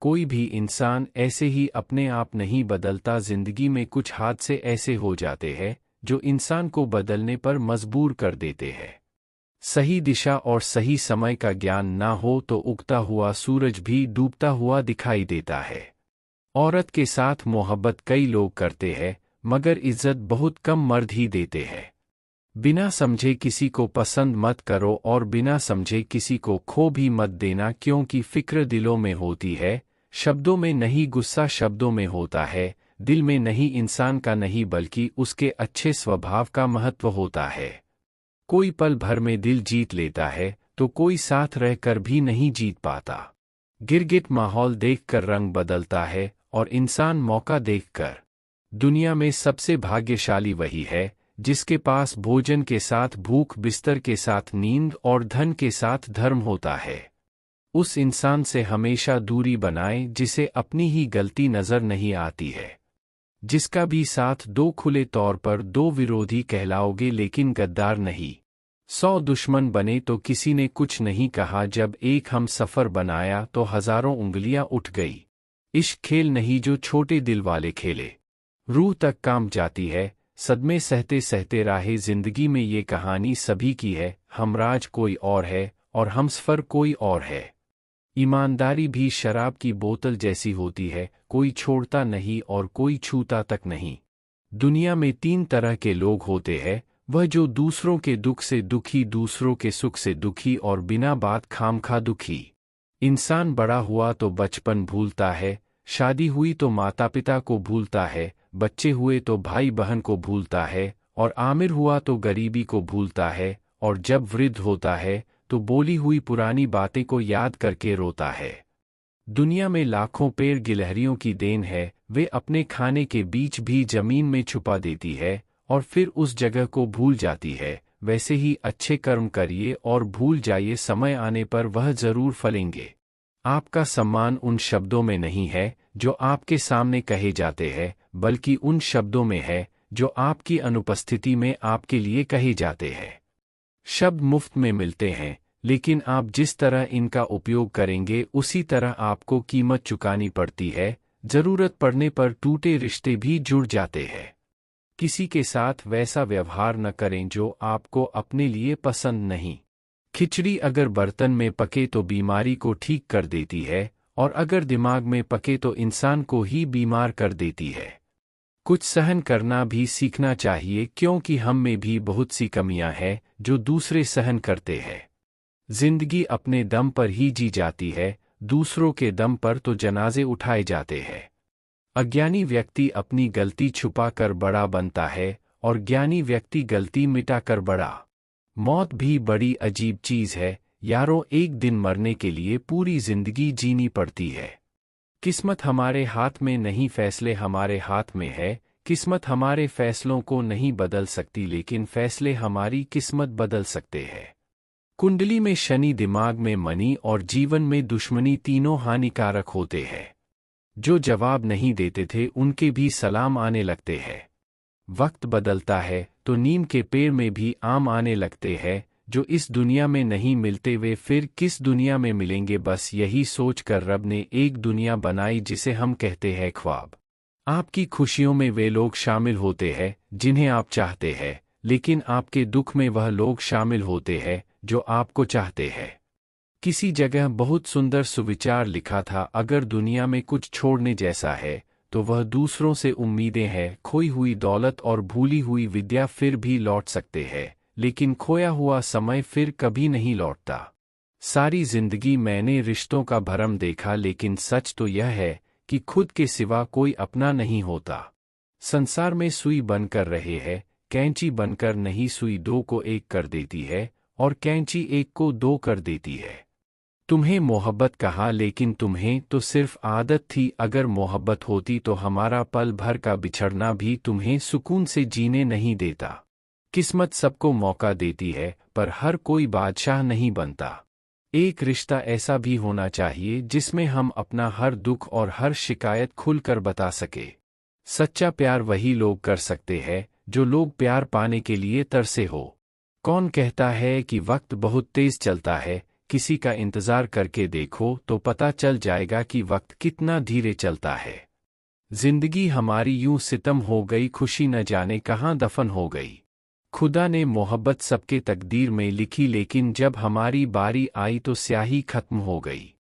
कोई भी इंसान ऐसे ही अपने आप नहीं बदलता। जिंदगी में कुछ हादसे ऐसे हो जाते हैं जो इंसान को बदलने पर मजबूर कर देते हैं। सही दिशा और सही समय का ज्ञान ना हो तो उगता हुआ सूरज भी डूबता हुआ दिखाई देता है। औरत के साथ मोहब्बत कई लोग करते हैं, मगर इज्जत बहुत कम मर्द ही देते हैं। बिना समझे किसी को पसंद मत करो और बिना समझे किसी को खो भी मत देना, क्योंकि फिक्र दिलों में होती है, शब्दों में नहीं। गुस्सा शब्दों में होता है, दिल में नहीं। इंसान का नहीं बल्कि उसके अच्छे स्वभाव का महत्व होता है। कोई पल भर में दिल जीत लेता है तो कोई साथ रहकर भी नहीं जीत पाता। गिरगिट माहौल देखकर रंग बदलता है और इंसान मौका देखकर। दुनिया में सबसे भाग्यशाली वही है जिसके पास भोजन के साथ भूख, बिस्तर के साथ नींद और धन के साथ धर्म होता है। उस इंसान से हमेशा दूरी बनाएं जिसे अपनी ही गलती नजर नहीं आती है। जिसका भी साथ दो, खुले तौर पर दो विरोधी कहलाओगे लेकिन गद्दार नहीं। 100 दुश्मन बने तो किसी ने कुछ नहीं कहा, जब एक हम सफर बनाया तो हजारों उंगलियां उठ गई। इश्क खेल नहीं जो छोटे दिल वाले खेले, रूह तक काम जाती है। सदमे सहते सहते राहे जिंदगी में ये कहानी सभी की है। हमराज कोई और है और हमसफर कोई और है। ईमानदारी भी शराब की बोतल जैसी होती है, कोई छोड़ता नहीं और कोई छूता तक नहीं। दुनिया में 3 तरह के लोग होते हैं, वह जो दूसरों के दुख से दुखी, दूसरों के सुख से दुखी और बिना बात खामखा दुखी। इंसान बड़ा हुआ तो बचपन भूलता है, शादी हुई तो माता पिता को भूलता है, बच्चे हुए तो भाई बहन को भूलता है और आमिर हुआ तो गरीबी को भूलता है, और जब वृद्ध होता है तो बोली हुई पुरानी बातें को याद करके रोता है। दुनिया में लाखों पेड़ गिलहरियों की देन है, वे अपने खाने के बीच भी जमीन में छुपा देती है और फिर उस जगह को भूल जाती है। वैसे ही अच्छे कर्म करिए और भूल जाइए, समय आने पर वह जरूर फलेंगे। आपका सम्मान उन शब्दों में नहीं है जो आपके सामने कहे जाते हैं, बल्कि उन शब्दों में है जो आपकी अनुपस्थिति में आपके लिए कहे जाते हैं। शब्द मुफ्त में मिलते हैं, लेकिन आप जिस तरह इनका उपयोग करेंगे उसी तरह आपको कीमत चुकानी पड़ती है। जरूरत पड़ने पर टूटे रिश्ते भी जुड़ जाते हैं। किसी के साथ वैसा व्यवहार न करें जो आपको अपने लिए पसंद नहीं। खिचड़ी अगर बर्तन में पके तो बीमारी को ठीक कर देती है, और अगर दिमाग में पके तो इंसान को ही बीमार कर देती है। कुछ सहन करना भी सीखना चाहिए, क्योंकि हम में भी बहुत सी कमियां हैं जो दूसरे सहन करते हैं। जिंदगी अपने दम पर ही जी जाती है, दूसरों के दम पर तो जनाजे उठाए जाते हैं। अज्ञानी व्यक्ति अपनी गलती छुपा कर बड़ा बनता है और ज्ञानी व्यक्ति गलती मिटा कर बड़ा। मौत भी बड़ी अजीब चीज है यारों, एक दिन मरने के लिए पूरी जिंदगी जीनी पड़ती है। किस्मत हमारे हाथ में नहीं, फैसले हमारे हाथ में है। किस्मत हमारे फैसलों को नहीं बदल सकती, लेकिन फैसले हमारी किस्मत बदल सकते हैं। कुंडली में शनि, दिमाग में मनी और जीवन में दुश्मनी, तीनों हानिकारक होते हैं। जो जवाब नहीं देते थे उनके भी सलाम आने लगते हैं। वक्त बदलता है तो नीम के पेड़ में भी आम आने लगते हैं। जो इस दुनिया में नहीं मिलते वे फिर किस दुनिया में मिलेंगे। बस यही सोचकर रब ने एक दुनिया बनाई जिसे हम कहते हैं ख्वाब। आपकी खुशियों में वे लोग शामिल होते हैं जिन्हें आप चाहते हैं, लेकिन आपके दुख में वह लोग शामिल होते हैं जो आपको चाहते हैं। किसी जगह बहुत सुंदर सुविचार लिखा था, अगर दुनिया में कुछ छोड़ने जैसा है तो वह दूसरों से उम्मीदें हैं। खोई हुई दौलत और भूली हुई विद्या फिर भी लौट सकते हैं, लेकिन खोया हुआ समय फिर कभी नहीं लौटता। सारी जिंदगी मैंने रिश्तों का भरम देखा, लेकिन सच तो यह है कि खुद के सिवा कोई अपना नहीं होता। संसार में सुई बनकर रहे हैं, कैंची बनकर नहीं। सुई 2 को 1 कर देती है और कैंची 1 को 2 कर देती है। तुम्हें मोहब्बत कहा, लेकिन तुम्हें तो सिर्फ आदत थी। अगर मोहब्बत होती तो हमारा पल भर का बिछड़ना भी तुम्हें सुकून से जीने नहीं देता। किस्मत सबको मौका देती है, पर हर कोई बादशाह नहीं बनता। एक रिश्ता ऐसा भी होना चाहिए जिसमें हम अपना हर दुख और हर शिकायत खुलकर बता सके। सच्चा प्यार वही लोग कर सकते हैं जो लोग प्यार पाने के लिए तरसे हो। कौन कहता है कि वक्त बहुत तेज चलता है, किसी का इंतजार करके देखो तो पता चल जाएगा कि वक्त कितना धीरे चलता है। जिंदगी हमारी यूं सितम हो गई, खुशी न जाने कहाँ दफन हो गई। खुदा ने मोहब्बत सबके तकदीर में लिखी, लेकिन जब हमारी बारी आई तो स्याही खत्म हो गई।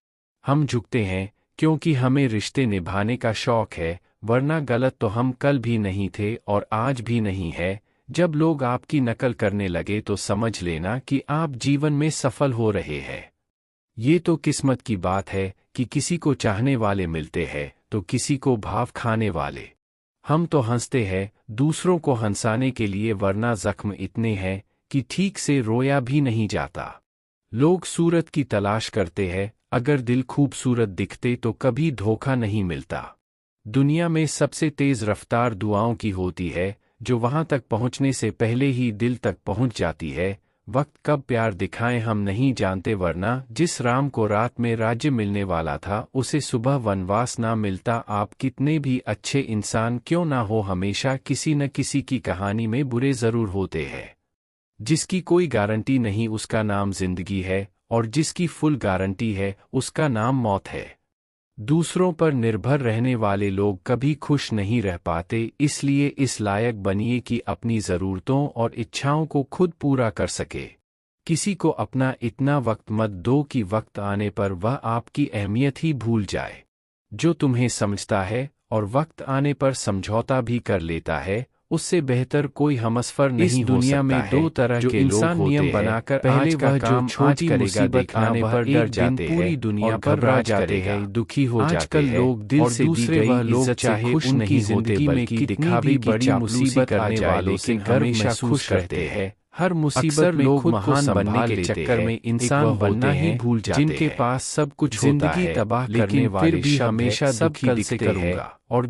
हम झुकते हैं क्योंकि हमें रिश्ते निभाने का शौक है, वरना गलत तो हम कल भी नहीं थे और आज भी नहीं है। जब लोग आपकी नकल करने लगे तो समझ लेना कि आप जीवन में सफल हो रहे हैं। ये तो किस्मत की बात है कि किसी को चाहने वाले मिलते हैं तो किसी को भाव खाने वाले। हम तो हंसते हैं दूसरों को हंसाने के लिए, वरना जख्म इतने हैं कि ठीक से रोया भी नहीं जाता। लोग सूरत की तलाश करते हैं, अगर दिल खूबसूरत दिखते तो कभी धोखा नहीं मिलता। दुनिया में सबसे तेज रफ्तार दुआओं की होती है, जो वहां तक पहुंचने से पहले ही दिल तक पहुंच जाती है। वक्त कब प्यार दिखाएं हम नहीं जानते, वरना जिस राम को रात में राज्य मिलने वाला था उसे सुबह वनवास ना मिलता। आप कितने भी अच्छे इंसान क्यों ना हो, हमेशा किसी न किसी की कहानी में बुरे जरूर होते हैं। जिसकी कोई गारंटी नहीं उसका नाम जिंदगी है, और जिसकी फुल गारंटी है उसका नाम मौत है। दूसरों पर निर्भर रहने वाले लोग कभी खुश नहीं रह पाते, इसलिए इस लायक बनिए कि अपनी ज़रूरतों और इच्छाओं को खुद पूरा कर सके। किसी को अपना इतना वक्त मत दो कि वक्त आने पर वह आपकी अहमियत ही भूल जाए। जो तुम्हें समझता है और वक्त आने पर समझौता भी कर लेता है, उससे बेहतर कोई हमसफर नहीं हो दुनिया में दो तरह के इंसान नियम बनाकर पहले वह जो छोटी मुसीबत आने पर डर जाते हैं, पूरी दुनिया पर राज जाते हैं, दुखी हो जाते हैं। लोग दिल से दूसरे वह लोग चाहे खुश नहीं होते, बल्कि दिखावी बड़ी मुसीबत आने वालों से हमेशा खुश रहते हैं। हर मुसीबत में लोग महान बनने के चक्कर में इंसान बनना ही भूल जाते हैं, जिनके पास सब कुछ होता है, तबाह करने वाले फिर भी हमेशा दुखी दिखते हैं और